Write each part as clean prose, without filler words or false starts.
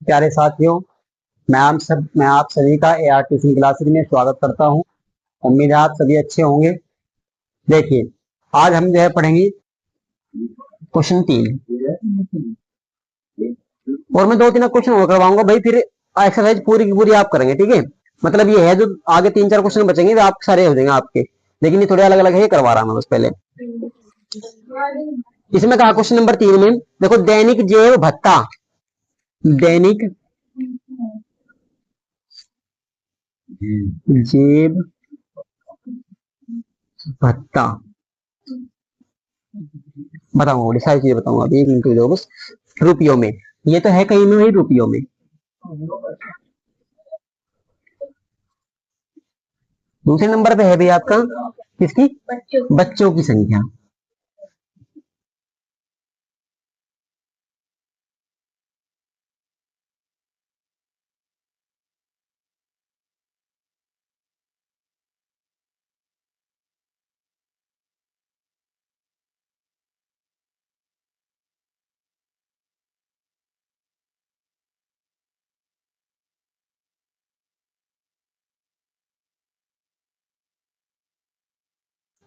प्यारे साथियों, मैं आप सभी का एआर ट्यूशन क्लासेस में स्वागत करता हूं। उम्मीद है आप सभी अच्छे होंगे। देखिए, आज हम जो है पढ़ेंगे क्वेश्चन 3 और मैं 2-3 क्वेश्चन और करवाऊंगा भाई, फिर एक्सरसाइज पूरी की पूरी आप करेंगे, ठीक है। मतलब ये है जो आगे 3-4 क्वेश्चन बचेंगे आप सारे हो जाएंगे आपके, लेकिन ये थोड़े अलग अलग है, ये करवा रहा हूं बस पहले। इसमें कहा क्वेश्चन नंबर 3 में देखो, दैनिक जेब भत्ता, दैनिक जेब भत्ता बताऊंगा, बड़ी सारी चीजें बताऊंगा अभी, 1 मिनट दो बस। रुपयों में, ये तो है कहीं में वही रुपयों में। दूसरे नंबर पे है भाई आपका किसकी, बच्चों की संख्या।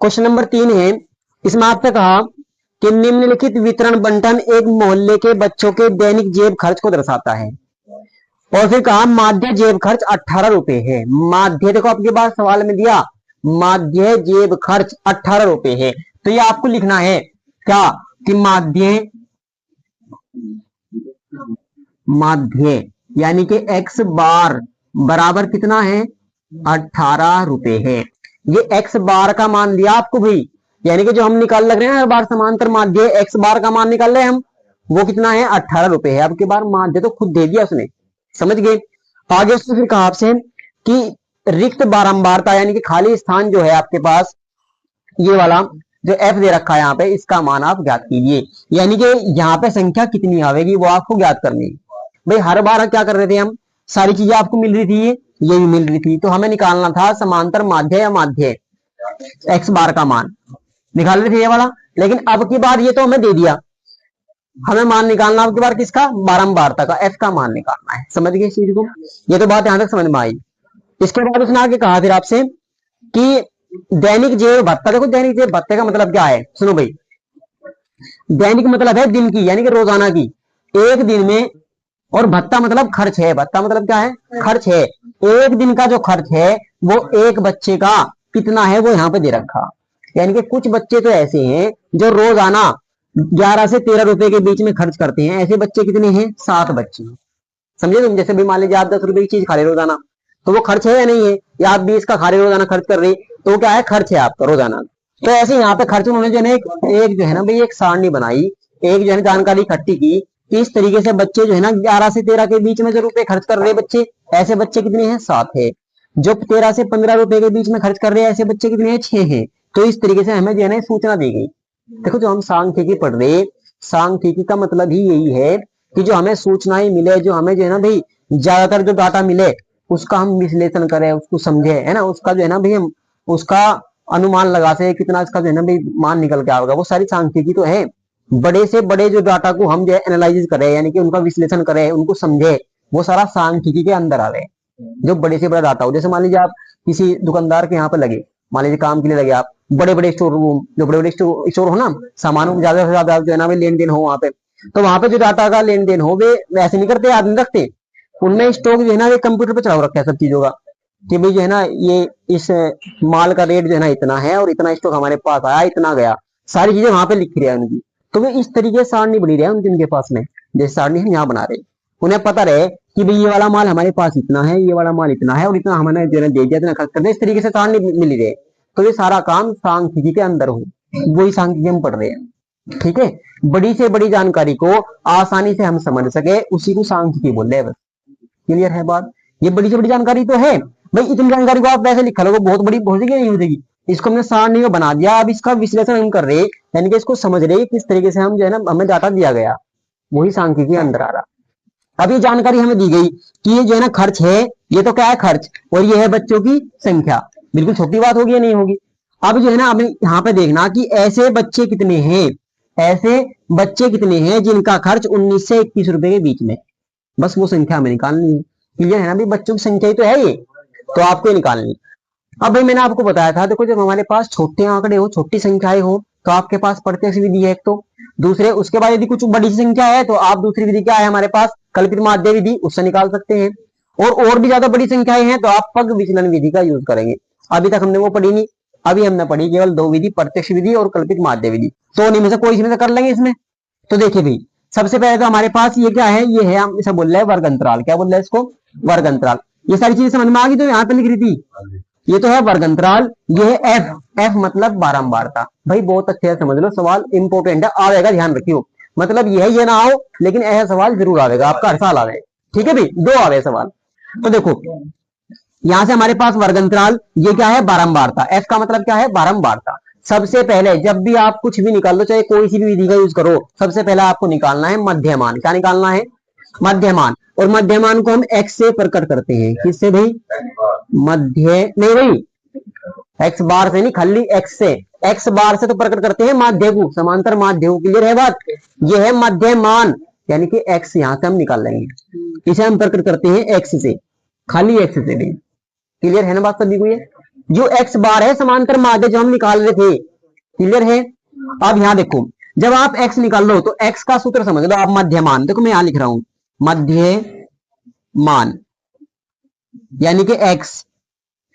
क्वेश्चन नंबर 3 है, इसमें आपसे कहा कि निम्नलिखित वितरण बंटन एक मोहल्ले के बच्चों के दैनिक जेब खर्च को दर्शाता है। और फिर कहा माध्य जेब खर्च 18 रुपए है। माध्य, देखो आपके पास सवाल में दिया माध्य जेब खर्च 18 रुपए है, तो ये आपको लिखना है क्या कि माध्य, माध्य यानी कि x बार बराबर कितना है, 18 रुपए है। ये x बार का मान दिया आपको भाई, यानी कि जो हम निकाल लग रहे हैं हर बार समांतर माध्य x बार का मान निकाल रहे हैं हम, वो कितना है, 18 रुपए है। अब की बार माध्य तो खुद दे दिया उसने, समझ गए। आगे उसने फिर कहा आपसे कि रिक्त बारंबारता यानी कि खाली स्थान जो है आपके पास, ये वाला जो एफ दे रखा है यहाँ पे, इसका मान आप ज्ञात कीजिए। यानी कि यहाँ पे संख्या कितनी आवेगी वो आपको ज्ञात करनी है। भाई हर बार क्या कर रहे थे हम, सारी चीजें आपको मिल रही थी, ये भी मिल रही थी, तो हमें निकालना था समांतर माध्य या माध्य एक्स बार का मान निकाल रहे थे ये वाला। लेकिन अब की बार ये तो हमें दे दिया, हमें मान निकालना अब की बार किसका, बारंबारता का, एफ का मान निकालना है। समझ गए इस चीज को, ये तो बात यहां तक समझ में आई। इसके बाद उसने आगे कहा फिर आपसे कि दैनिक जेब भत्ता, देखो दैनिक जेब भत्ते का मतलब क्या है, सुनो भाई। दैनिक मतलब है दिन की, यानी कि रोजाना की, एक दिन में, और भत्ता मतलब खर्च है। भत्ता मतलब क्या है, खर्च है। एक दिन का जो खर्च है वो एक बच्चे का कितना है वो यहाँ पे दे रखा। यानी कि कुछ बच्चे तो ऐसे हैं जो रोजाना 11 से 13 रुपए के बीच में खर्च करते हैं। ऐसे बच्चे कितने हैं, 7 बच्चे। समझे तुम, जैसे भी मान लीजिए आप 10 रुपए की चीज खा रहे रोजाना, तो वो खर्च है या नहीं है, या आप 20 का खा रहे रोजाना खर्च कर रहे, तो वो क्या है, खर्च है आपका रोजाना। तो ऐसे यहाँ पे खर्च उन्होंने जो है एक जो है ना भाई एक सारणी बनाई, एक जो है जानकारी इकट्ठी की कि इस तरीके से बच्चे जो है ना 11 से 13 के बीच में जो रुपए खर्च कर रहे बच्चे, ऐसे बच्चे कितने हैं, 7 है। जो 13 से 15 रुपए के बीच में खर्च कर रहे हैं ऐसे बच्चे कितने हैं, 6 है। तो इस तरीके से हमें जो है ना सूचना दी गई। देखो जो हम सांख्यिकी पढ़ रहे, सांख्यिकी का मतलब ही यही है कि जो हमें सूचनाएं मिले, जो हमें जो है ना भाई ज्यादातर जो डाटा मिले उसका हम विश्लेषण करें, उसको समझे, है ना, उसका जो है ना भाई हम उसका अनुमान लगा से कितना इसका जो है ना भाई मान निकल के आएगा, वो सारी सांख्यिकी तो है। बड़े से बड़े जो डाटा को हम जो है एनालाइज करें, यानी कि उनका विश्लेषण करें, उनको समझे, वो सारा सांख्यिकी के अंदर आ रहे हैं। जो बड़े से बड़ा डाटा हो, जैसे मान लीजिए आप किसी दुकानदार के यहाँ पे लगे, मान लीजिए काम के लिए लगे आप, बड़े बड़े स्टोर रूम, जो बड़े बड़े स्टोर हो ना, सामानों ज्यादा से ज्यादा जो है ना लेन देन हो वहां पे, तो वहां पे जो डाटा का लेन देन हो वे वैसे नहीं करते, आदमी रखते, उनमें स्टॉक जो है ना कंप्यूटर पे चढ़ा रखा है सब चीजों का, कि भाई जो है ना ये इस माल का रेट जो है ना इतना है और इतना स्टॉक हमारे पास आया, इतना गया, सारी चीजें वहां पे लिख रही है उनकी। तो वे इस तरीके से सारणी बनी रहे उनके पास में, जैसे सारणी हम यहाँ बना रहे, उन्हें पता रहे कि भाई ये वाला माल हमारे पास इतना है, ये वाला माल इतना है, और इतना हमने जो है दे दिया, इतना खर्च कर दिया, इस तरीके से सारणी मिली रहे। तो ये सारा काम सांख्यिकी के अंदर हो, वही सांख्यिकी हम पढ़ रहे हैं, ठीक है। बड़ी से बड़ी जानकारी को आसानी से हम समझ सके, उसी को सांख्यिकी बोल रहे हैं। क्लियर है बात, ये बड़ी से बड़ी जानकारी तो है भाई, इतनी जानकारी को आप वैसे लिख लो बहुत बड़ी हो जाएगी, नहीं हो जाएगी। इसको हमने सारणी में बना दिया, अब इसका विश्लेषण हम कर रहे, यानी कि इसको समझ रहे किस तरीके से हम जो है ना हमें डाटा दिया गया, वही सांख्यिकी के अंदर आ रहा। अब ये जानकारी हमें दी गई कि ये जो है ना खर्च है, ये तो क्या है, खर्च, और ये है बच्चों की संख्या। बिल्कुल छोटी बात होगी या नहीं होगी। अब जो है ना हमें यहाँ पे देखना कि ऐसे बच्चे कितने हैं, ऐसे बच्चे कितने हैं जिनका खर्च 19 से 21 रुपए के बीच में। बस वो संख्या हमें निकालनी है। क्लियर है ना? भी बच्चों की संख्या ही तो है ये, तो आपको निकालनी। अब भाई मैंने आपको बताया था, देखो जब हमारे पास छोटे आंकड़े हो, छोटी संख्याएं हो, तो आपके पास प्रत्यक्ष विधि है एक तो। दूसरे उसके बाद यदि कुछ बड़ी संख्या है तो आप दूसरी विधि क्या है हमारे पास, कल्पित माध्य विधि, उससे निकाल सकते हैं। और भी ज्यादा बड़ी संख्याएं हैं तो आप पग विचलन विधि का यूज करेंगे। अभी तक हमने वो पढ़ी नहीं, अभी हमने पढ़ी केवल दो विधि, प्रत्यक्ष विधि और कल्पित माध्य विधि। तो उन्हीं में से कोई इसमें से कर लेंगे इसमें। तो देखिए भाई, सबसे पहले तो हमारे पास ये क्या है, ये है, हम इसे बोल रहे हैं वर्ग अंतराल। क्या बोल रहे हैं इसको? वर्ग अंतराल। ये सारी चीजें समझ में आ गई? तो यहाँ पे लिख रही थी, ये तो है वर्ग अंतराल, ये है एफ। एफ मतलब बारंबारता। भाई बहुत अच्छे से समझ लो, सवाल इंपोर्टेंट है, आएगा, ध्यान रखियो। मतलब ये है, ये ना आओ, लेकिन ऐसा सवाल जरूर आएगा आपका, हर साल आवे। ठीक है भाई, दो आवे सवाल। तो देखो यहां से हमारे पास वर्ग अंतराल, ये क्या है, बारंबारता। एफ का मतलब क्या है, बारंबारता। सबसे पहले जब भी आप कुछ भी निकाल लो, चाहे कोई सी भी विधि का यूज करो, सबसे पहले आपको निकालना है मध्यमान। क्या निकालना है? मध्यमान। और मध्यमान को हम एक्स से प्रकट करते हैं। किससे भाई? मध्य नहीं भाई, एक्स बार से नहीं, खाली एक्स से। एक्स बार से तो प्रकट करते हैं माध्य को, समांतर माध्य को। क्लियर है बात? ये है मध्यमान, यानी कि एक्स यहां से हम निकाल लेंगे, इसे हम प्रकट करते हैं एक्स से, खाली एक्स से भी। क्लियर है ना बात सभी को? ये जो एक्स बार है समांतर माध्य जो हम निकाल रहे थे, क्लियर है? अब यहां देखो, जब आप एक्स निकाल लो तो एक्स का सूत्र समझ लो आप, मध्यमान। देखो मैं यहां लिख रहा हूं मध्यमान, यानी कि एक्स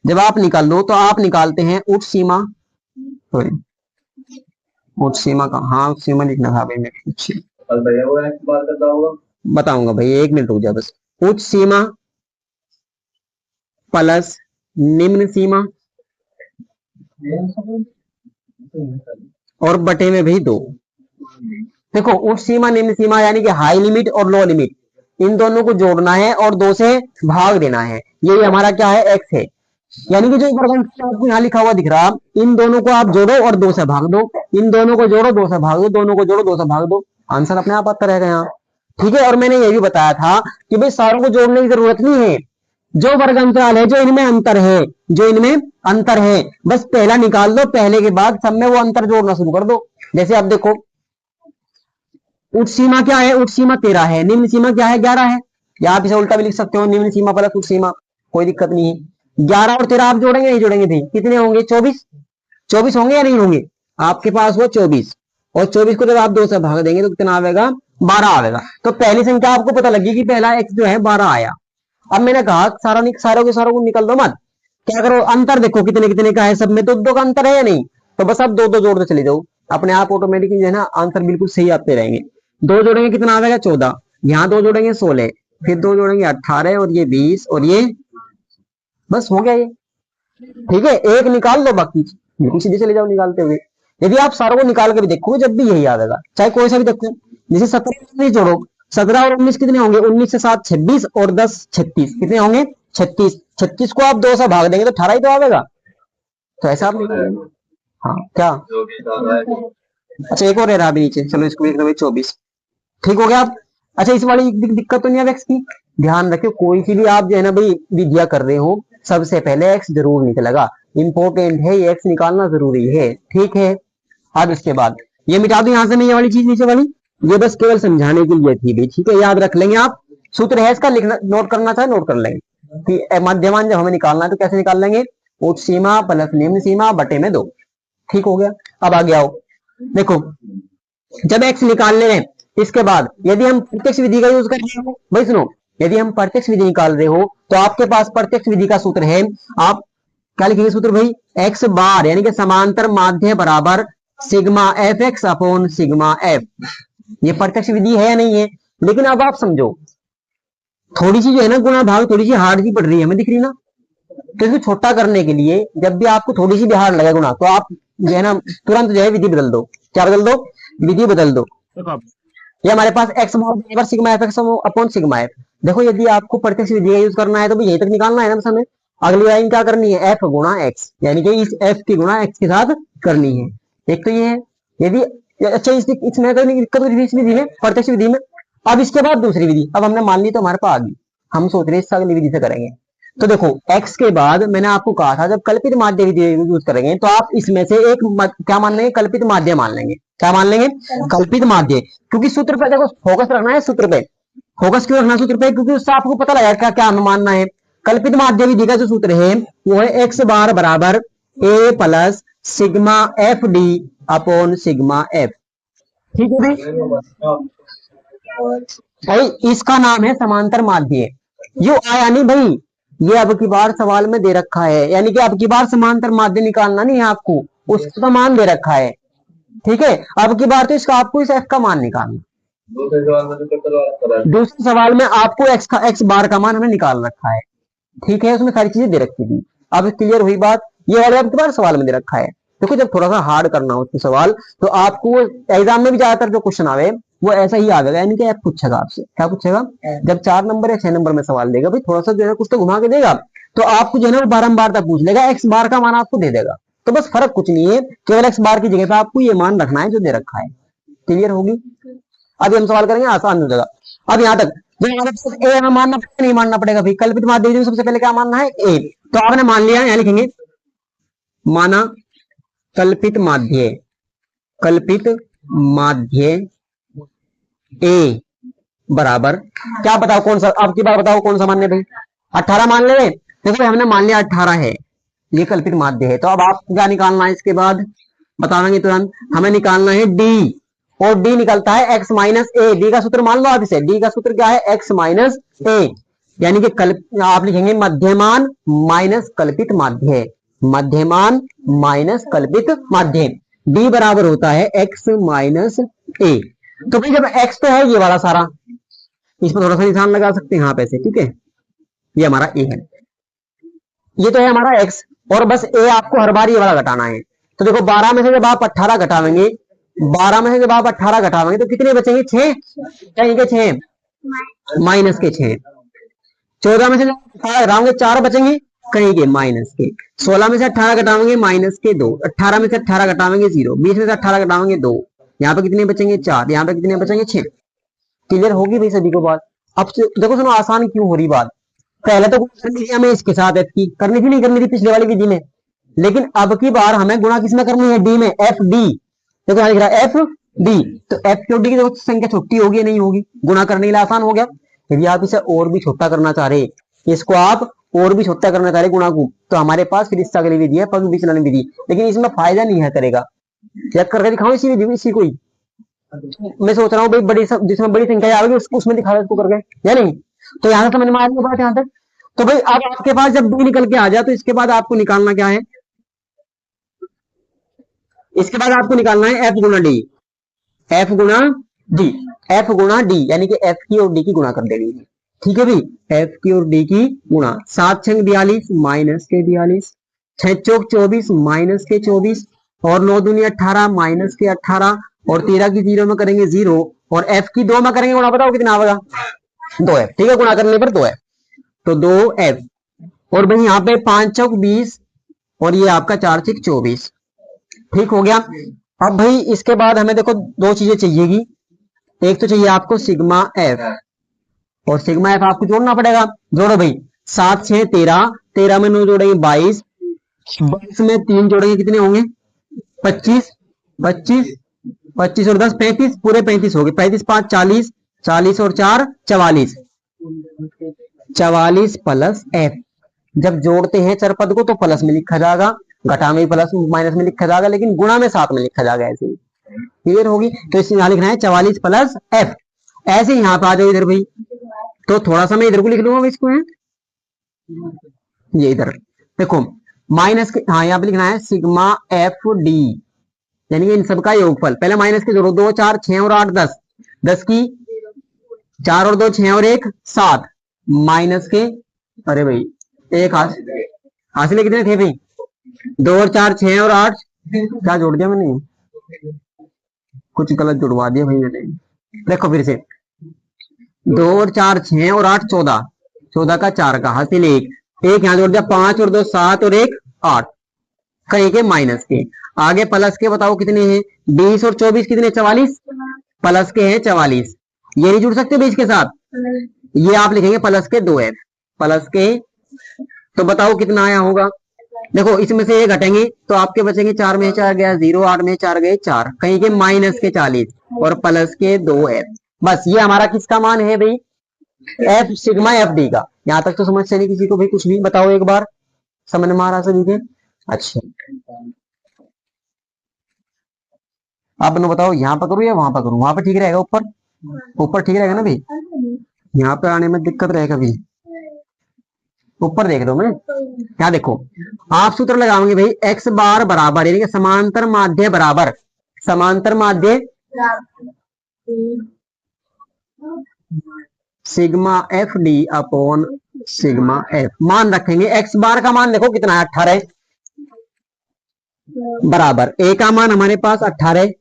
जब आप निकाल लो तो आप निकालते हैं उच्च सीमा। सॉरी, उच्च सीमा का, हाँ उच्च सीमा लिखना था भाई, मैं बताऊंगा भाई, एक मिनट रुक जा बस। उच्च सीमा प्लस निम्न सीमा और बटे में भी दो। देखो उच्च सीमा निम्न सीमा यानी कि हाई लिमिट और लो लिमिट, इन दोनों को जोड़ना है और दो से भाग देना है। ये हमारा क्या है, एक्स है। यानी कि जो आपको यहाँ लिखा हुआ दिख रहा, इन दोनों को आप जोड़ो और दो से भाग दो, इन दोनों को जोड़ो दो से भाग दो, दोनों को जोड़ो दो से भाग दो, आंसर अपने आप आता रहेगा यहाँ। ठीक है? और मैंने ये भी बताया था कि भाई सारों को जोड़ने की जरूरत नहीं है, जो वर्ग अंतराल है, जो इनमें अंतर है, जो इनमें अंतर है, बस पहला निकाल दो, पहले के बाद सब में वो अंतर जोड़ना शुरू कर दो। जैसे आप देखो, उच्च सीमा क्या है, उच्च सीमा 13 है, निम्न सीमा क्या है, 11 है। या आप इसे उल्टा भी लिख सकते हो, निम्न सीमा प्लस उच्च सीमा, कोई दिक्कत नहीं है। 11 और 13 आप जोड़ेंगे नहीं जोड़ेंगे भाई, कितने होंगे, 24। 24 होंगे या नहीं होंगे? आपके पास वो 24, और 24 को जब आप दो से भाग देंगे तो कितना आएगा, 12 आएगा। तो पहली संख्या आपको पता लगी कि पहला एक्स जो है 12 आया। अब मैंने कहा सारों के सारों को निकल दो मत, क्या करो, अंतर देखो कितने कितने का है, सब में तो दो का अंतर है या नहीं, तो बस आप दो दो जोड़ते चले जाओ, अपने आप ऑटोमेटिकली जो है ना आंसर बिल्कुल सही आते रहेंगे। दो जोड़ेंगे कितना आएगा, 14, यहाँ दो जोड़ेंगे 16, फिर दो जोड़ेंगे 18, और ये 20, और ये बस हो गया ये। ठीक है? एक निकाल लो, बाकी सीधे चले जाओ निकालते हुए। यदि आप सारों को निकाल के भी देखो जब भी यही आएगा, चाहे कोई सा भी देखो। जैसे 17 जोड़ो, 17 और 19 कितने होंगे, 19 से 7 26, और 10 36, कितने होंगे, 36। 36 को आप दो से भाग देंगे तो 18 ही तो आएगा। तो ऐसा आप निकालेंगे। हाँ क्या, अच्छा एक और रह रहा अभी नीचे, चलो इसको लिख दो 24। ठीक हो गया आप? अच्छा इस वाली दिक्कत तो नहीं है एक्स की? ध्यान रखियो, कोई सी भी आप जो है ना भाई विधिया कर रहे हो, सबसे पहले एक्स जरूर निकलेगा, इंपॉर्टेंट है ये, एक्स निकालना जरूरी है। ठीक है? अब इसके बाद ये मिटा दो यहां से, मैं ये वाली चीज नीचे वाली, ये बस केवल समझाने के लिए थी भी। ठीक है? याद रख लेंगे आप, सूत्र है इसका, लिखना नोट करना चाहे नोट कर लेंगे कि मध्यमान जब हमें निकालना है तो कैसे निकाल लेंगे, उच्च सीमा प्लस निम्न सीमा बटे में 2। ठीक हो गया? अब आगे आओ, देखो जब एक्स निकालने हैं, इसके बाद यदि हम प्रत्यक्ष विधि का यूज कर रहे हो, भाई सुनो, यदि हम प्रत्यक्ष विधि निकाल रहे हो तो आपके पास प्रत्यक्ष विधि का सूत्र है, आप क्या लिखेंगे सूत्र भाई, एक्स बार यानी कि समांतर माध्य बराबर sigma F x upon sigma F. ये प्रत्यक्ष विधि है या नहीं है? लेकिन अब आप समझो, थोड़ी सी जो है ना गुणा भाग थोड़ी सी हार्ड सी पड़ रही है, हमें दिख रही ना, तो इसको छोटा करने के लिए जब भी आपको थोड़ी सी भी हार्ड लगे गुणा, तो आप जो है ना तुरंत जो है विधि बदल दो। क्या बदल दो, विधि बदल दो। ये हमारे पास एक्स बराबर sigma F x upon sigma F. देखो यदि आपको प्रत्यक्ष विधि का यूज करना है तो भी यहीं तक निकालना है ना, बस हमें अगली लाइन क्या करनी है, एफ गुणा एक्स, यानी कि इस एफ की गुणा एक्स के साथ करनी है। एक तो ये है, यदि अच्छा इसमें तो दिक्कत कुछ भी इस विधि में, प्रत्यक्ष विधि में। अब इसके बाद दूसरी विधि, अब हमने मान ली तो हमारे पास आ गई, हम सोच रहे हैं इससे अगली विधि से करेंगे। तो देखो x के बाद मैंने आपको कहा था जब कल्पित माध्य विधि यूज करेंगे तो आप इसमें से एक क्या मान लेंगे, कल्पित माध्य मान लेंगे। क्या मान लेंगे, कल्पित माध्य, क्योंकि सूत्र पे देखो फोकस रखना है, सूत्र पे फोकस क्यों रखना सूत्र पे, क्योंकि उससे आपको पता लगा क्या क्या मानना है। कल्पित माध्य विधि का जो सूत्र है वो है एक्स बार बराबर A plus sigma F D upon sigma F. ठीक है भाई, भाई इसका नाम है समांतर माध्य। यो आया नहीं भाई, ये अब की बार सवाल में दे रखा है, यानी कि अब की बार समांतर माध्य निकालना नहीं है आपको, उसका मान दे रखा है। ठीक है, अब की बार तो इसका आपको इस एफ का मान निकालना। दूसरे सवाल में आपको एक्स बार का मान हमें निकाल रखा है। ठीक है, उसमें सारी चीजें दे रखी थी। अब क्लियर हुई बात, ये वाले अब की बार सवाल में दे रखा है। देखो जब थोड़ा सा हार्ड करना हो सवाल, तो आपको एग्जाम में भी ज्यादातर जो क्वेश्चन आवे वो ऐसा ही आवेगा, यानी कि पूछेगा आपसे, क्या पूछेगा, जब 4 नंबर या 6 नंबर में सवाल देगा भाई, थोड़ा सा जो है कुछ तो घुमा के देगा, तो आपको जो है ना बारंबार तक पूछ लेगा, एक्स बार का मान आपको दे देगा। तो बस फर्क कुछ नहीं है, केवल एक्स बार की जगह पे आपको ये मान रखना है जो दे रखा है। क्लियर होगी, अभी हम सवाल करेंगे, आसान हो जाएगा। अब यहाँ तक ए हमें मानना पड़ेगा, नहीं मानना पड़ेगा भाई, कल्पित माध्य में सबसे पहले क्या मानना है, ए। तो आपने मान लिया, यहाँ लिखेंगे माना कल्पित माध्य, कल्पित माध्य ए बराबर क्या, बताओ कौन सा, अब की बार बताओ कौन सा मान्य भाई, 18 मान ले। देखो भाई हमने मान लिया 18 है, ये कल्पित माध्य है। तो अब आपको क्या निकालना है, इसके बाद बता देंगे तुरंत, हमें निकालना है डी, और डी निकलता है एक्स माइनस ए। डी का सूत्र मान लो आप इसे, डी का सूत्र क्या है, एक्स माइनस ए, यानी कि आप लिखेंगे मध्यमान माइनस कल्पित माध्य, मध्यमान माइनस कल्पित माध्य। डी बराबर होता है एक्स माइनस ए। तो भाई जब एक्स तो है ये वाला सारा, इसमें थोड़ा सा निशान लगा सकते हैं यहाँ पे से, ठीक है, ये हमारा ए है, ये तो है हमारा एक्स, और बस ए आपको हर बार ये वाला घटाना है। तो देखो 12 में से जब आप 18 घटावेंगे, 12 में से जब आप 18 घटावेंगे तो कितने बचेंगे, 6, कहीं के 6 माइनस के 6। 14 में से जब 18 घटाओगे 4 बचेंगे, कहीं के माइनस के। 16 में से 18 घटावेंगे माइनस के 2, 18 में से 18 घटावेंगे 0, 20 में से 18 घटावेंगे 2, यहाँ पे कितने बचेंगे 4, यहाँ पे कितने बचेंगे 6। क्लियर होगी भाई सभी को बात। अब देखो सुनो, आसान क्यों हो रही बात, पहले तो करनी थी हमें इसके साथ एफ की, करनी थी नहीं करनी थी पिछले वाली विधि में, लेकिन अब की बार हमें गुणा किसमें करनी है, डी में, एफ डी। देखो यहाँ लिख रहा है एफ डी, तो एफ की और डी की संख्या छोटी होगी नहीं होगी, गुणा करने के लिए आसान हो गया। यदि आप इसे और भी छोटा करना चाह रहे, इसको आप और भी छोटा करना चाह रहे गुणा को, तो हमारे पास फिर इससे अगली विधि है पग विचलन विधि, लेकिन इसमें फायदा नहीं है करेगा। या करके दिखाओ इसी विधि, इसी को ही मैं सोच रहा हूँ भाई, बड़ी जिसमें बड़ी संख्या आएगी उसमें दिखा इसको करके, या नहीं। तो यहाँ से समझ में आ रही है बात यहाँ तक। तो भाई अब आपके पास जब डी निकल के आ जाए, तो इसके बाद आपको निकालना क्या है, इसके बाद आपको निकालना है एफ गुना डी, एफ गुना डी, एफ गुना डी, यानी कि एफ की और डी की गुणा कर देनी है। ठीक है भाई, एफ की और डी की गुणा, 7 छंग 42 माइनस के 42, 6 चौक 24 माइनस के 24, और 9 दूनी 18 माइनस के 18, और 13 की 0 में करेंगे 0, और एफ की 2 में करेंगे गुणा, बताओ कितना आएगा, 2f। ठीक है, गुणा करने पर 2f, तो 2f, और भाई यहाँ पे 5 चौक 20, और ये आपका 4 छक 24। ठीक हो गया। अब भाई इसके बाद हमें देखो 2 चीजें चाहिएगी, एक तो चाहिए आपको सिग्मा एफ, और सिग्मा एफ आपको जोड़ना पड़ेगा, जोड़ो भाई, 7 6 13, 13 में 9 जोड़ेंगे 22, 22 में 3 जोड़ेंगे कितने होंगे 25, 25, 25 और 10 35, पूरे 35 हो गए, 35 5 40, 40 और 4 44, 44 प्लस एफ। जब जोड़ते हैं चर पद को तो प्लस में लिखा जाएगा, घटा में प्लस माइनस में लिखा जाएगा, लेकिन गुणा में साथ में लिखा जाएगा, ऐसे ही क्लियर होगी। तो इसे यहाँ लिखना है 44 प्लस एफ, ऐसे यहाँ पे आ जाओ इधर भाई, तो थोड़ा सा मैं इधर को लिख लूंगा इसको, है ये इधर देखो माइनस के, हाँ यहाँ पे लिखना है सिग्मा एफ डी, यानी कि इन सबका योगफल, पहले माइनस के जोड़ो, 2 4 6 और 8 10, 10 की 4 और 2 6 और 1 7, माइनस के, अरे भाई एक हासिल कितने थे भाई, 2 और 4 6 और 8, क्या जोड़ दिया मैंने, कुछ गलत जुड़वा दिया भाई मैंने। देखो फिर से 2 और 4 6 और 8 14, 14 का 4 का हासिल 1, यहाँ जोड़ दिया 5 और 2 7 और 1 8, कहीं के माइनस के, आगे प्लस के बताओ कितने हैं, 20 और 24 कितने 44, प्लस के हैं 44, ये नहीं जुड़ सकते बीच के साथ, ये आप लिखेंगे प्लस के 2f, प्लस के, तो बताओ कितना आया होगा, देखो इसमें से ये घटेंगे तो आपके बचेंगे 4 में 4 गया 0, 8 में 4 गए 4, कहीं के माइनस के 40 और प्लस के 2f। बस ये हमारा किसका मान है भाई, एफ सिग्मा एफ डी का। यहां तक तो समझ से नहीं किसी को भी कुछ भी बताओ एक बार, समझ में आ रहा सभी के? अच्छा आप लोग बताओ, यहाँ पर करूँ या वहां पर करूँ? वहां पर ठीक रहेगा? ऊपर ऊपर ठीक रहेगा ना भाई? यहाँ पे आने में दिक्कत रहेगा भाई, ऊपर देख दो मैं। क्या देखो, आप सूत्र लगाओगे भाई, एक्स बार बराबर यानी कि समांतर माध्य बराबर, समांतर माध्य sigma F D upon sigma F. मान रखेंगे एक्स बार का मान देखो कितना है, 18 बराबर ए का मान हमारे पास 18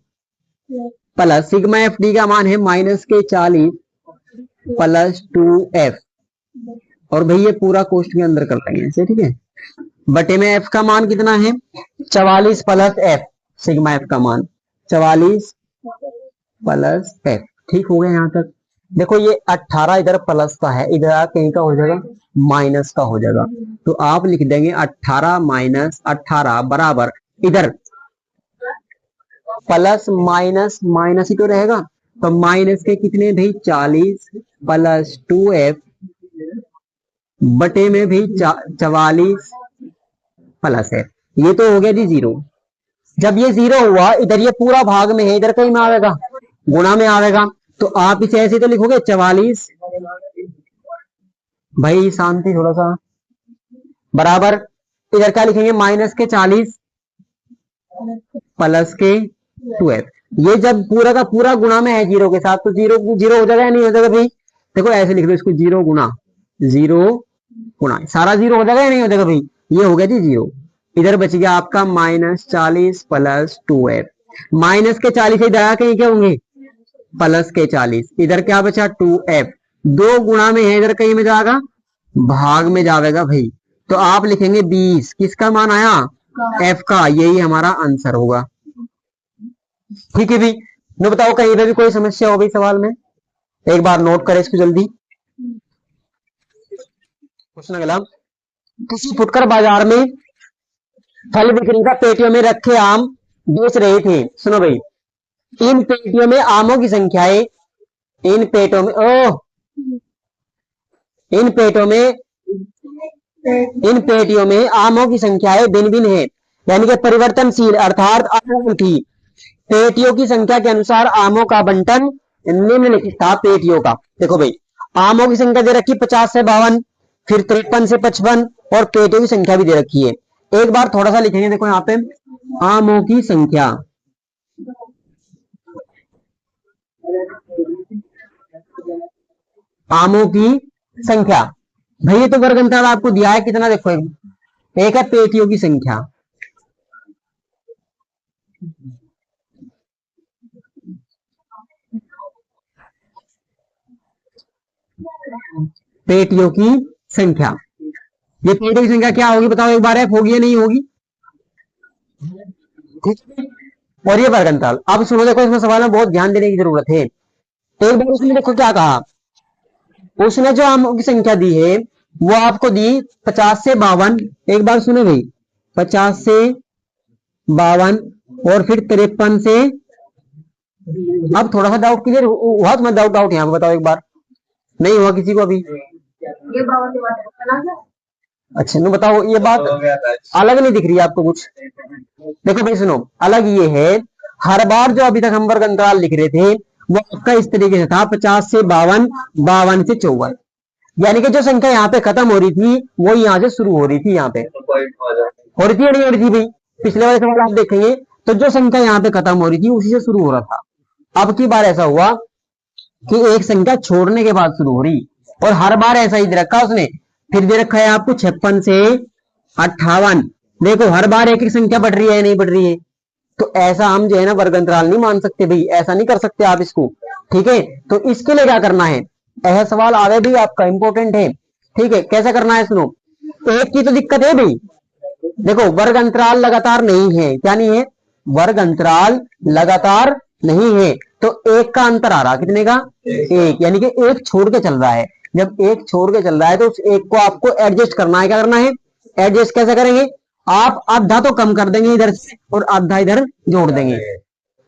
प्लस सिग्मा एफ डी का मान है माइनस के 40 प्लस 2f। और भाई ये पूरा कोष्ट के अंदर कर लेंगे ऐसे, ठीक है। बटे में f का मान कितना है, 44 प्लस f, सिग्मा f का मान 44 प्लस f। ठीक हो गया यहाँ तक? देखो ये 18 इधर प्लस का है, इधर कहीं का हो जाएगा माइनस का हो जाएगा, तो आप लिख देंगे 18 माइनस 18 बराबर इधर प्लस माइनस माइनस ही तो रहेगा, तो माइनस के कितने भाई 40 प्लस 2f बटे में भी 44 प्लस है। ये तो हो गया जी जीरो। जब ये जीरो हुआ, इधर ये पूरा भाग में है, इधर कहीं में आएगा गुणा में आएगा, तो आप इसे ऐसे तो लिखोगे 44, भाई शांति थोड़ा सा, बराबर इधर क्या लिखेंगे माइनस के 40 प्लस के 2f। ये जब पूरा का पूरा गुणा में है जीरो के साथ, तो जीरो जीरो हो जाएगा या नहीं हो जाएगा भाई? देखो ऐसे लिख दो इसको, जीरो गुणा सारा जीरो हो जाएगा या नहीं हो जाएगा भाई? ये हो गया जी जीरो। इधर बच गया आपका माइनस 40 प्लस 2f, माइनस के 40 इधर आके क्या होंगे प्लस के 40, इधर क्या बचा 2f, दो गुणा में है, इधर कहीं में जाएगा भाग में जाएगा भाई, तो आप लिखेंगे 20। किसका मान आया? f का। यही हमारा आंसर होगा। ठीक है भाई, नो बताओ कहीं पे भी कोई समस्या हो भाई सवाल में? एक बार नोट करें इसको जल्दी। क्वेश्चन अगला, किसी फुटकर बाजार में फल बिक्री का पेटियों में रखे आम बेच रहे थे। सुनो भाई, इन पेटियों में आमों की संख्याएं, इन पेटों में इन पेटों में इन पेटियों में आमों की संख्याएं भिन्न भिन्न है, यानी कि परिवर्तनशील, अर्थात आमों की पेटियों की संख्या के अनुसार आमों का बंटन निम्नलिखित था पेटियों का। देखो भाई, आमों की संख्या दे रखी 50 से 52, फिर 53 से 55, और पेटियों की संख्या भी दे रखी है। एक बार थोड़ा सा लिखेंगे, देखो यहाँ पे आमों की संख्या, आमों की संख्या भाई, ये तो वर्ग अंतराल आपको दिया है कितना, देखो एक है पेटियों की संख्या, पेटियों की संख्या, ये पेटियों की संख्या क्या होगी बताओ एक बार, एफ होगी या नहीं होगी? और ये वर्ग अंतराल। अब सुनो, देखो इसमें सवाल में बहुत ध्यान देने की जरूरत है। एक बार उसने देखो क्या कहा, उसने जो आमों की संख्या दी है वो आपको दी 50 से 52, एक बार सुनो भाई 50 से 52, और फिर 53 से, अब थोड़ा सा डाउट क्लियर हुआ तुम्हें? डाउट यहाँ पे बताओ एक बार, नहीं हुआ किसी को अभी? अच्छा नो बताओ, ये बात अलग नहीं दिख रही है आपको कुछ? देखो भाई सुनो, अलग ये है, हर बार जो अभी तक हम वर्ग अंतराल लिख रहे थे वो आपका इस तरीके से था 50 से 52, 52 से 54, यानी कि जो संख्या यहाँ पे खत्म हो रही थी वो यहाँ से शुरू हो रही थी, यहाँ पे हो रही थी या नहीं हो रही थी भाई? पिछले वाले सवाल आप देखेंगे तो जो संख्या यहाँ पे खत्म हो रही थी उसी से शुरू हो रहा था। अब की बार ऐसा हुआ कि एक संख्या छोड़ने के बाद शुरू हो रही, और हर बार ऐसा ही दे रखा उसने। फिर दे रखा है आपको 56 से 58, देखो हर बार एक एक संख्या बढ़ रही है नहीं बढ़ रही है, तो ऐसा हम जो है ना वर्ग अंतराल नहीं मान सकते भाई, ऐसा नहीं कर सकते आप इसको। ठीक है, तो इसके लिए क्या करना है, ऐसा सवाल आगे भी आपका इंपॉर्टेंट है। ठीक है, कैसा करना है सुनो, एक की तो दिक्कत है भाई, देखो वर्ग अंतराल लगातार नहीं है, क्या नहीं है? वर्ग अंतराल लगातार नहीं है, तो एक का अंतर आ रहा, कितने का? एक, यानी कि एक छोड़ के चल रहा है। जब एक छोड़ के चल रहा है तो उस एक को आपको एडजस्ट करना है। क्या करना है? एडजस्ट कैसे करेंगे? आप आधा तो कम कर देंगे इधर से और आधा इधर जोड़ देंगे,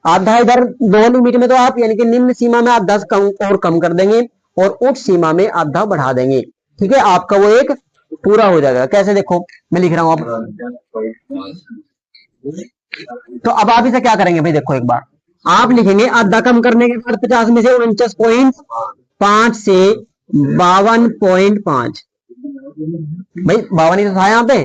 आधा इधर दो लिमिट में तो आप यानी कि निम्न सीमा में आधा कम और कम कर देंगे, और उच्च सीमा में आधा बढ़ा देंगे। ठीक है, आपका वो एक पूरा हो जाएगा। कैसे, देखो मैं लिख रहा हूं अब। तो अब आप इसे क्या करेंगे भाई, देखो एक बार आप लिखेंगे आधा कम करने के बाद 50 में से 49.5 से 52.5, भाई 52 ही तो था यहाँ पे,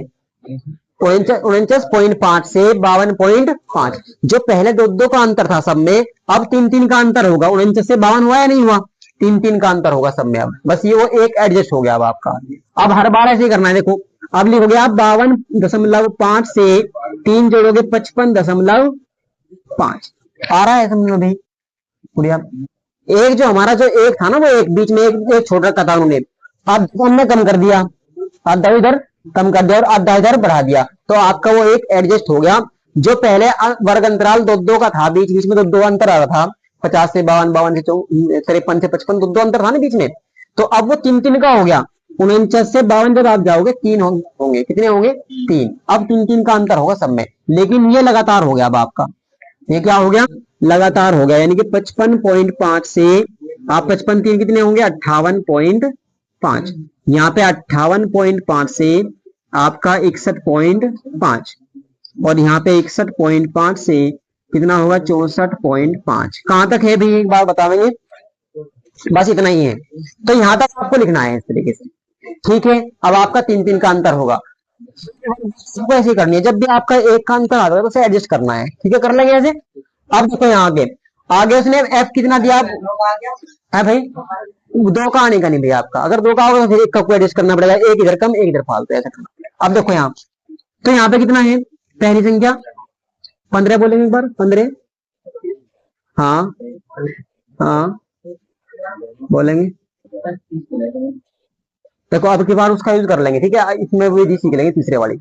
49.5 से 52.5। जो पहले दो दो का अंतर था सब में, अब 3-3 का अंतर होगा। 49 से 52 हुआ या नहीं हुआ, 3-3 का अंतर होगा सब में। अब बस ये वो एक एडजस्ट हो गया अब आपका। अब हर बार ऐसे ही करना है। देखो अब लिखोगे आप 52.5 से 3 जोड़ोगे 55.5। आ रहा है समझ में भाई बढ़िया। एक जो हमारा जो एक था ना, वो एक बीच में एक छोड़ रखा था उन्होंने, अब हमने कम कर दिया, आधा इधर कम कर दिया और आधा इधर बढ़ा दिया, तो आपका वो एक एडजस्ट हो गया। जो पहले वर्ग अंतराल दो दो का था, बीच बीच में तो दो अंतर आ रहा था, 50 से 52, 52 से 53 से 55, दो अंतर था ना बीच में, तो अब वो 3-3 का हो गया। 49 से 52 जब आप जाओगे 3 होंगे, कितने होंगे 3। अब 3-3 का अंतर होगा सब में, लेकिन ये लगातार हो गया। अब आपका ये क्या हो गया, लगातार हो गया, यानी कि 55.5 से आप 55-3 कितने होंगे 58.5। यहाँ पे 58.5 से आपका 61.5 और यहाँ पे 61.5 से कितना होगा 64.5। कहां तक है भाई एक बार बतावेंगे, बस इतना ही है। तो यहां तक आपको लिखना है इस तरीके से। ठीक है, अब आपका 3-3 का अंतर होगा, सबको ऐसे ही करनी है। जब भी आपका एक का अंतर आता है तो उसे एडजस्ट करना है। ठीक है, कर लेंगे ऐसे। अब देखो यहाँ आगे, आगे उसने एफ कितना दिया है भाई, दो का आने का नहीं भैया आपका। अगर दो का होगा तो फिर एक का एडजस्ट करना पड़ेगा, एक इधर कम एक इधर फालतू, ऐसा करना पड़ेगा। अब देखो यहाँ, तो यहाँ पे कितना है, पहली संख्या 15 बोलेंगे एक बार, 15। हाँ हाँ बोलेंगे। देखो अब की बार उसका यूज कर लेंगे। ठीक है, इसमें विधि सीख लेंगे तीसरे वाली।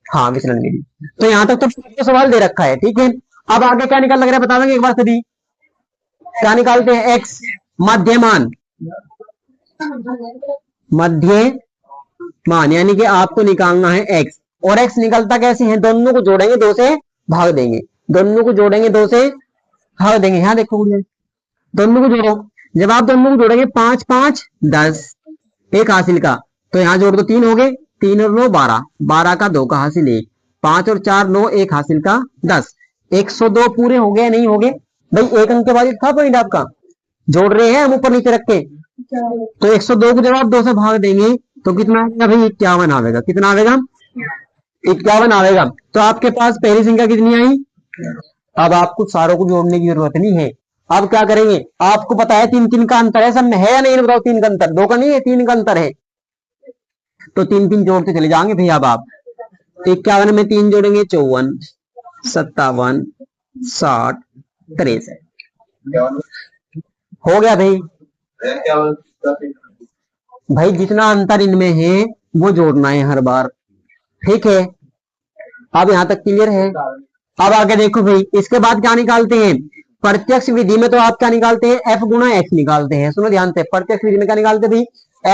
हाँ विचलन विधि। तो यहाँ तक तो सवाल दे रखा है। ठीक है, अब आगे क्या निकाल लग रहा है बता देंगे एक बार सभी। क्या निकालते हैं, एक्स मध्यमान, मध्यमान यानी कि आपको निकालना है एक्स। और एक्स निकलता कैसे है, दोनों को जोड़ेंगे, दो से भाग देंगे, दोनों को जोड़ेंगे, दो से भाग देंगे। यहाँ देखो दोनों को जोड़ो, जब आप दोनों को जोड़ेंगे 5 5 10, एक हासिल का, तो यहाँ जोड़ दो 3 हो गए, 3 और 9 12, 12 का 2 का हासिल 1, 5 और 4 9, एक हासिल का 10, 102 पूरे हो गए नहीं हो गए भाई। एक अंक के बाद था पॉइंट आपका, जोड़ रहे हैं हम ऊपर नीचे रख के। तो 102 को जब आप 2 से भाग देंगे तो कितना आएगा भाई, 51 आएगा। कितना आएगा, 51 आएगा। तो आपके पास पहली संख्या कितनी आई। अब आपको सारों को जोड़ने की जरूरत नहीं है। अब क्या करेंगे, आपको पता है 3-3 का अंतर है सब में, है या नहीं बताओ। 3 का अंतर, 2 का नहीं है, 3 का अंतर है। तो 3-3 जोड़ते चले जाएंगे भैया। अब आप 51 में 3 जोड़ेंगे 54, 57, 60, 63 हो गया भाई। भाई जितना अंतर इनमें है वो जोड़ना है हर बार। ठीक है, अब यहां तक क्लियर है। अब आगे देखो भाई, इसके बाद क्या निकालते हैं, प्रत्यक्ष विधि में तो आप क्या निकालते हैं, एफ गुणा एक्स निकालते हैं। सुनो ध्यान से, प्रत्यक्ष विधि में क्या निकालते हैं भाई,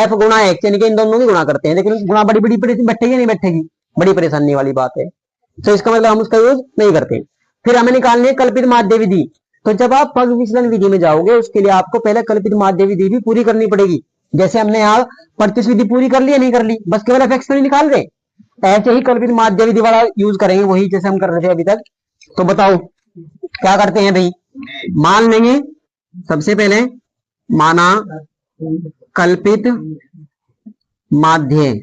एफ गुणा एक्स, यानी कि इन दोनों की गुणा करते हैं। लेकिन गुणा बड़ी बड़ी बैठेगी नहीं बैठेगी, बड़ी परेशानी वाली बात है। तो इसका मतलब हम उसका यूज नहीं करते। फिर हमें निकालनी है कल्पित माध्य विधि। तो जब आप पग विचलन विधि में जाओगे उसके लिए आपको पहले कल्पित माध्य विधि भी पूरी करनी पड़ेगी। जैसे हमने यहाँ प्रत्यक्ष विधि पूरी कर ली नहीं कर ली, बस केवल एफ एक्स नहीं निकाल रहे, ऐसे ही कल्पित माध्य विधि वाला यूज करेंगे, वही जैसे हम कर रहे थे अभी तक। तो बताओ क्या करते हैं भाई, मान लेंगे सबसे पहले, माना कल्पित माध्य,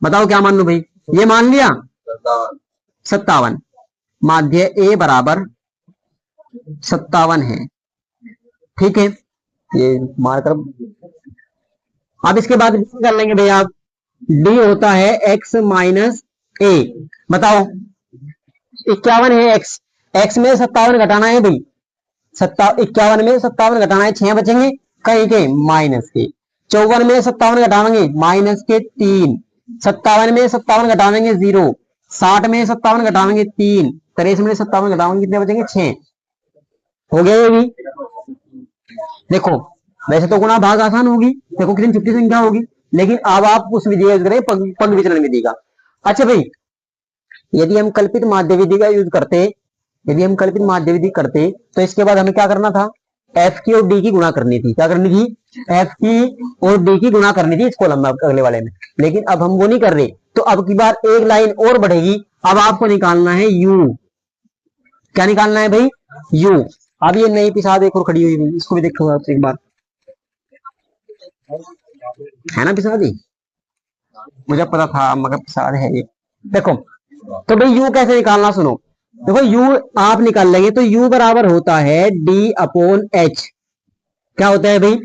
बताओ क्या मान लो भाई, ये मान लिया 57, माध्य ए बराबर 57 है। ठीक है, ये मारकर अब इसके बाद कर लेंगे भैया आप, डी होता है एक्स माइनस ए। बताओ 51 है एक्स, एक्स में 57 घटाना है भाई, 51 में 57 घटाना है, 6 बचेंगे कहीं के माइनस के। 54 में 57 घटाएंगे माइनस के 3, 57 में 57 घटाएंगे 0, 60 में 57 घटाएंगे 3, 63 में 57 घटाएंगे कितने बचेंगे 6। हो गया ये भी। देखो वैसे तो गुणा भाग आसान होगी, देखो कितनी छोटी संख्या होगी, लेकिन अब आप उस विधि का यूज करें पग विचलन विधि का। अच्छा भाई, यदि हम कल्पित माध्य विधि का यूज करते, यदि हम कल्पित माध्य विधि करते तो इसके बाद हमें क्या करना था, एफ की और डी की गुणा करनी थी। क्या करनी थी? एफ की और डी की गुणा करनी थी इस कॉलम में, अगले वाले में। लेकिन अब हम वो नहीं कर रहे, तो अब की बार एक लाइन और बढ़ेगी। अब आपको निकालना है यू। क्या निकालना है भाई? यू। अब ये नई पिसाद एक और खड़ी हुई, इसको भी देखो आप एक बार, है ना पिसादी? मुझे पता था मगर पिसाद है ये। देखो तो भाई यू कैसे निकालना, सुनो। देखो यू आप निकाल लेंगे तो यू बराबर होता है डी अपॉन एच। क्या होता है भाई?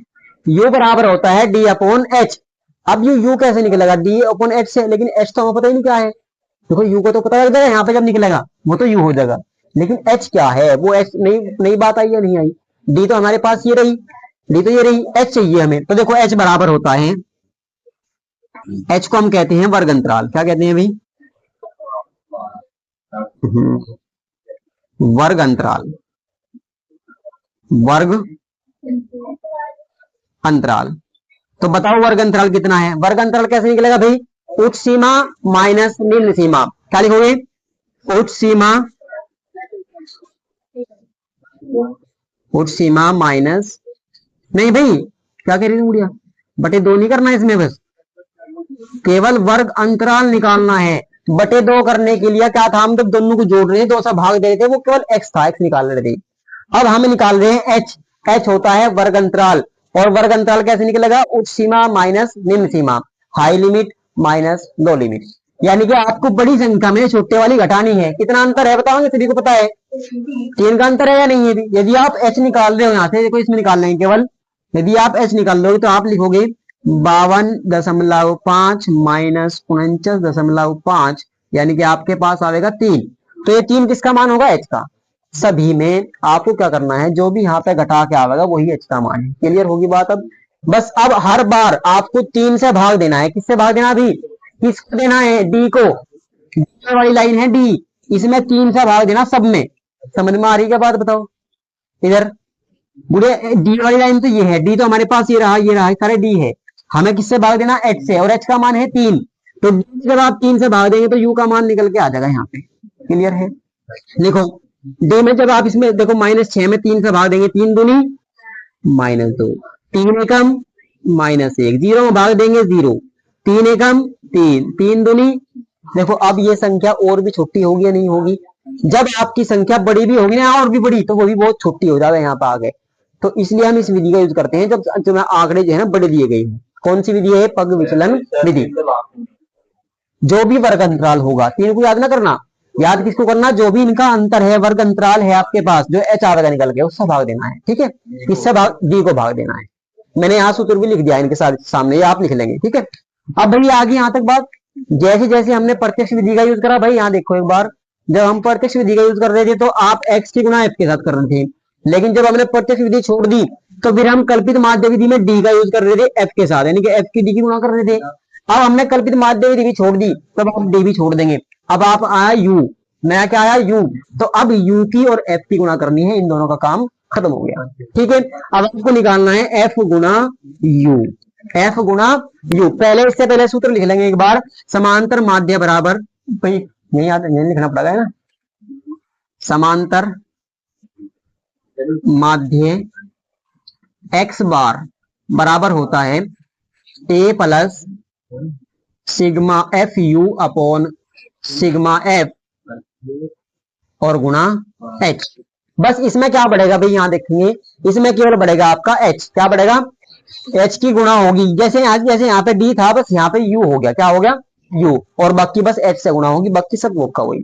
यू बराबर होता है डी अपॉन एच। अब यू कैसे निकलेगा? डी अपॉन एच से, लेकिन एच तो हमें पता ही नहीं क्या है। देखो यू को तो पता लग जाएगा यहाँ पे जब निकलेगा, वो तो यू हो जाएगा। लेकिन एच क्या है, वो एच नई नई बात आई या नहीं आई? डी तो हमारे पास ये रही, डी तो ये रही, एच चाहिए हमें। तो देखो एच बराबर होता है, एच को हम कहते हैं वर्ग अंतराल। क्या कहते हैं भाई? वर्ग अंतराल। वर्ग अंतराल। तो बताओ वर्ग अंतराल कितना है? वर्ग अंतराल कैसे निकलेगा भाई? उच्च सीमा माइनस निम्न सीमा। क्या लिखोगे? उच्च सीमा, उच्च सीमा माइनस, नहीं भाई क्या कह रही है गुड़िया, बटे दो नहीं करना है इसमें, बस केवल वर्ग अंतराल निकालना है। बटे दो करने के लिए क्या था, हम जब दोनों को जोड़ रहे थे, दो सा भाग दे रहे थे, वो केवल एक्स था, एक्स निकाल रहे थे। अब हम निकाल रहे हैं एच। एच होता है वर्ग अंतराल। और वर्ग अंतराल कैसे निकलेगा? उच्च सीमा माइनस निम्न सीमा, high limit minus low limit. यानी कि आपको बड़ी संख्या में छोटे वाली घटानी है। कितना अंतर है बताओगे? सभी को पता है 3 का अंतर है या नहीं है? यदि आप एच निकाल रहे हो यहां से, देखो इसमें निकाल लेंगे केवल, यदि आप एच निकाल लोगे तो आप लिखोगे 52.5 माइनस 49.5, यानी कि आपके पास आएगा 3। तो ये 3 किसका मान होगा? एच का। सभी में आपको क्या करना है, जो भी यहाँ पे घटा के आएगा वही एच का मान है। क्लियर होगी बात? अब बस अब हर बार आपको 3 से भाग देना है। किससे भाग देना? अभी किसको देना है? डी को। वाली लाइन है डी, इसमें 3 से भाग देना सब में। समझ में आ रही क्या बात? बताओ इधर बुढ़े, डी वाली लाइन तो ये है, डी तो हमारे पास ये रहा, ये रहा, सारे डी है। हमें किससे भाग देना? एच से, और एच का मान है 3। तो जब आप 3 से भाग देंगे तो यू का मान निकल के आ जाएगा यहाँ पे। क्लियर है? देखो डी में जब आप इसमें देखो -6 में 3 से भाग देंगे, 3 दूनी -2, 3 एकम -1, 0 में भाग देंगे 0, 3 एकम 3, 3 दूनी। देखो अब ये संख्या और भी छोटी होगी या नहीं होगी? जब आपकी संख्या बड़ी भी होगी ना और भी बड़ी, तो वो भी बहुत छोटी हो जाएगा यहाँ पे आगे। तो इसलिए हम इस विधि का यूज करते हैं जब आंकड़े जो है ना बड़े दिए गए हैं। कौन सी विधि है? पग विचलन विधि। जो भी वर्ग अंतराल होगा, 3 को याद ना करना, याद किसको करना? जो भी इनका अंतर है, वर्ग अंतराल है आपके पास, जो एच आवेगा निकल के, उससे भाग देना है। ठीक है? इससे भाग डी को भाग देना है। मैंने यहाँ सूत्र भी लिख दिया इनके सामने, ये आप लिख लेंगे। ठीक है? अब भाई आगे यहाँ तक बात, जैसे जैसे हमने प्रत्यक्ष विधि का यूज करा, भाई यहाँ देखो एक बार, जब हम प्रत्यक्ष विधि का यूज कर रहे थे तो आप एक्स की गुणा एफ के साथ कर रहे थे। लेकिन जब हमने प्रत्यक्ष विधि छोड़ दी तो फिर हम कल्पित माध्य विधि में डी का यूज कर रहे थे एफ के साथ, यानी कि एफ की डी की गुणा कर रहे थे। अब हमने कल्पित माध्य विधि भी छोड़ दी, तब आप डी भी छोड़ देंगे। अब आप आया यू, नया क्या आया? यू। तो अब यू की और एफ की गुणा करनी है, इन दोनों का काम खत्म हो गया। ठीक है? अब आपको निकालना है एफ गुणा यू, एफ गुणा यू। पहले इससे पहले सूत्र लिख लेंगे एक बार, समांतर माध्य बराबर, भाई नहीं याद, नहीं लिखना पड़ेगा ना, समांतर माध्य एक्स बार बराबर होता है A plus sigma F U upon sigma F और गुणा एच। बस इसमें क्या बढ़ेगा भाई? यहां देखेंगे, इसमें केवल बढ़ेगा आपका एच। क्या बढ़ेगा? एच की गुणा होगी, जैसे यहाँ पे डी था, बस यहाँ पे यू हो गया। क्या हो गया? यू। और बाकी बस एच से गुणा होगी, बाकी सब वो का वही।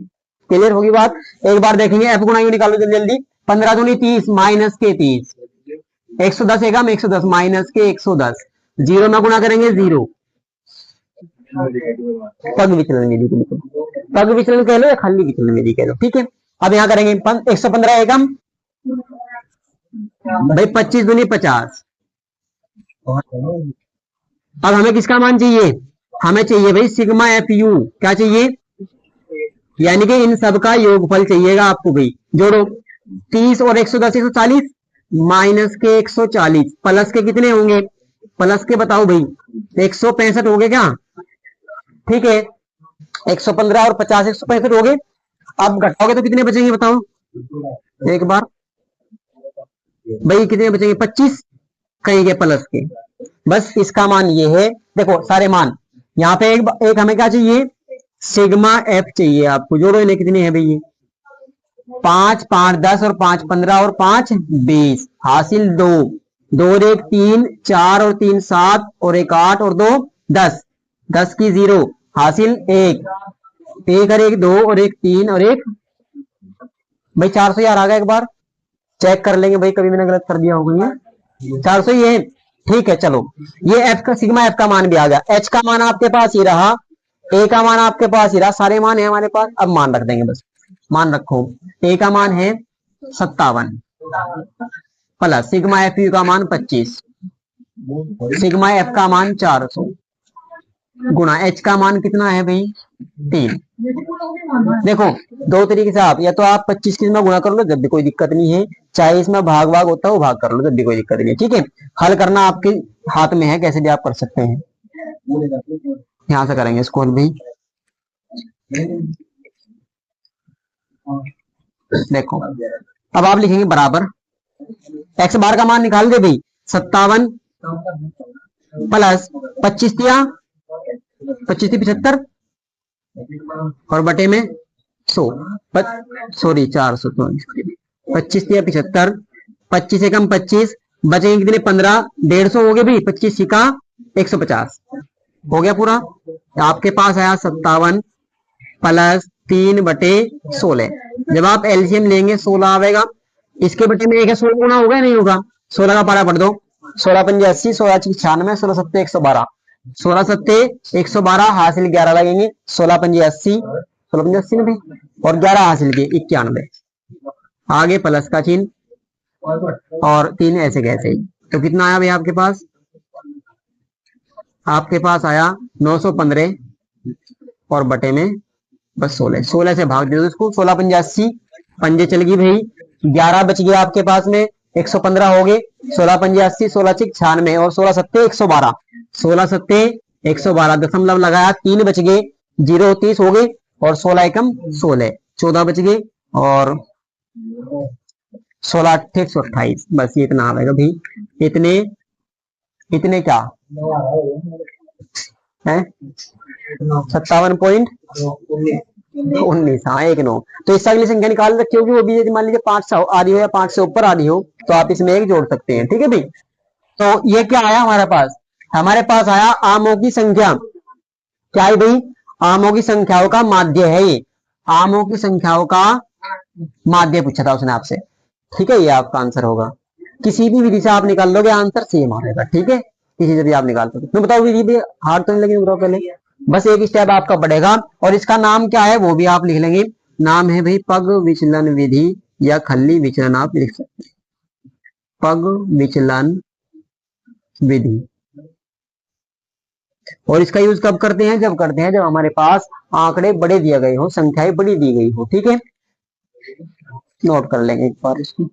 क्लियर होगी बात? एक बार देखेंगे, एफ गुणा यू निकालो जल्दी जल्दी। 15 दूनी 30 माइनस के 30, 110 एकम 110 माइनस के 110, 0 में गुणा करेंगे 0। पग विचलन विधि के लिए, पग विचलन कह लो या खाली विचलन विधि कह लो। ठीक है? अब यहाँ करेंगे 115 एकम भाई 25 दूनी 50। अब हमें किसका मान चाहिए? हमें चाहिए भाई सिग्मा एफ यू। क्या चाहिए? यानी कि इन सब का योगफल चाहिएगा आपको भाई। जोड़ो 30 और 110 140 माइनस के 140 प्लस के कितने होंगे? प्लस के बताओ भाई 165 हो गए क्या? ठीक है? 115 और 50 165 हो गए। अब घटाओगे तो कितने बचेंगे बताओ एक बार? भाई कितने बचेंगे 25, कहीं के प्लस के। बस इसका मान ये है, देखो सारे मान यहाँ पे एक हमें क्या चाहिए, सिग्मा एफ चाहिए आपको। जोड़ो इन्हें, कितने हैं भाई ये 5 5 10 और 5 15 और 5 20, हासिल 2, 2 और 1 3, 4 और 3 7 और 1 8 और 2 10, 10 की 0, हासिल 1, 1 और 1 2 और 1 3 और 1 भाई 400 यार आ गया। एक बार चेक कर लेंगे भाई, कभी मैंने गलत कर दिया होगा ये 400 ही है। ठीक है चलो, ये एफ का सिग्मा एफ का मान भी आ गया। एच का मान आपके पास ही रहा, ए का मान आपके पास ही रहा, सारे मान है हमारे पास। अब मान रख देंगे, बस मान रखो। ए का मान है 57 प्लस सिग्मा एफ यू का मान 25, सिग्मा एफ का मान 400 गुणा एच का मान कितना है भाई 3। देखो दो तरीके से आप, या तो आप 25 की इसमें गुणा कर लो, जब भी कोई दिक्कत नहीं है, चाहे इसमें भाग भाग होता है वो भाग कर लो, जब भी कोई दिक्कत नहीं है। ठीक है, हल करना आपके हाथ में है, कैसे भी आप कर सकते हैं। यहां से करेंगे इसको भाई। देखो अब आप लिखेंगे बराबर, एक्स बार का मान निकाल दे भाई, 57 प्लस 25 दिया, 25 थी 75 और बटे में 100, सॉरी 400, 25 दिया 75, 25 से कम 25, बचेंगे कितने 15, 150 हो गए भाई, 25 का 150 हो गया पूरा। आपके पास आया 57 प्लस 3 बटे 16। जब आप एलसीएम लेंगे 16 आएगा, इसके बटे में एक है 16 गुना होगा नहीं होगा, 16 का पारा पढ़ दो, 16 पंजे 80, 16 96, 16 सत्ते 112, 16 सत्ते 112, हासिल 11 लगेंगे, 16 पंजे 80, 16 पंजे 80 नब्बे और 11 हासिल के 91, आगे प्लस का चिन्ह और 3 ऐसे कैसे ही। तो कितना आया भाई आपके पास, आपके पास आया 915 और बटे में बस 16, 16 से भाग दे दो इसको, 16 पंजे 80, पंजे चल गई भाई, 11 बच गया आपके पास में, 115 हो गए, 16 पंजे 80, 16 चिक 96 और 16 सत्ते 112, 16 सत्ते 112, दशमलव लगाया, 3 बच गए, 0 30 हो गए और 16 एकम 16, 14 बच गए और 16 अट्ठे 128, बस ये इतना आएगा भाई। इतने इतने क्या है 57.19, हाँ 1 9। तो इससे अगली संख्या निकाल सकते हो कि वो भी यदि मान लीजिए 5 से आ रही हो या 5 से ऊपर आ रही हो, तो आप इसमें एक जोड़ सकते हैं। ठीक है भाई, तो ये क्या आया हमारे पास, हमारे पास आया आमों की संख्या। क्या है भाई, आमों की संख्याओं का माध्य है ये, आमों की संख्याओं का माध्य पूछा था उसने आपसे। ठीक है, ये आपका आंसर होगा, किसी भी विधि से आप निकाल लोगे आंसर सेम आएगा। ठीक है, किसी से भी आप निकाल सकते। मैं बताओ विधि भी हार्ड तो नहीं लगी, बताओ पहले, बस एक स्टेप आपका बढ़ेगा और इसका नाम क्या है वो भी आप लिख लेंगे। नाम है भाई पग विचलन विधि या खल्ली विचलन, आप लिख सकते हैं पग विचलन विधि। और इसका यूज कब करते हैं, जब करते हैं जब हमारे पास आंकड़े बड़े दिए गए हो, संख्याएं बड़ी दी गई हो। ठीक है, नोट कर लेंगे एक बार इसको।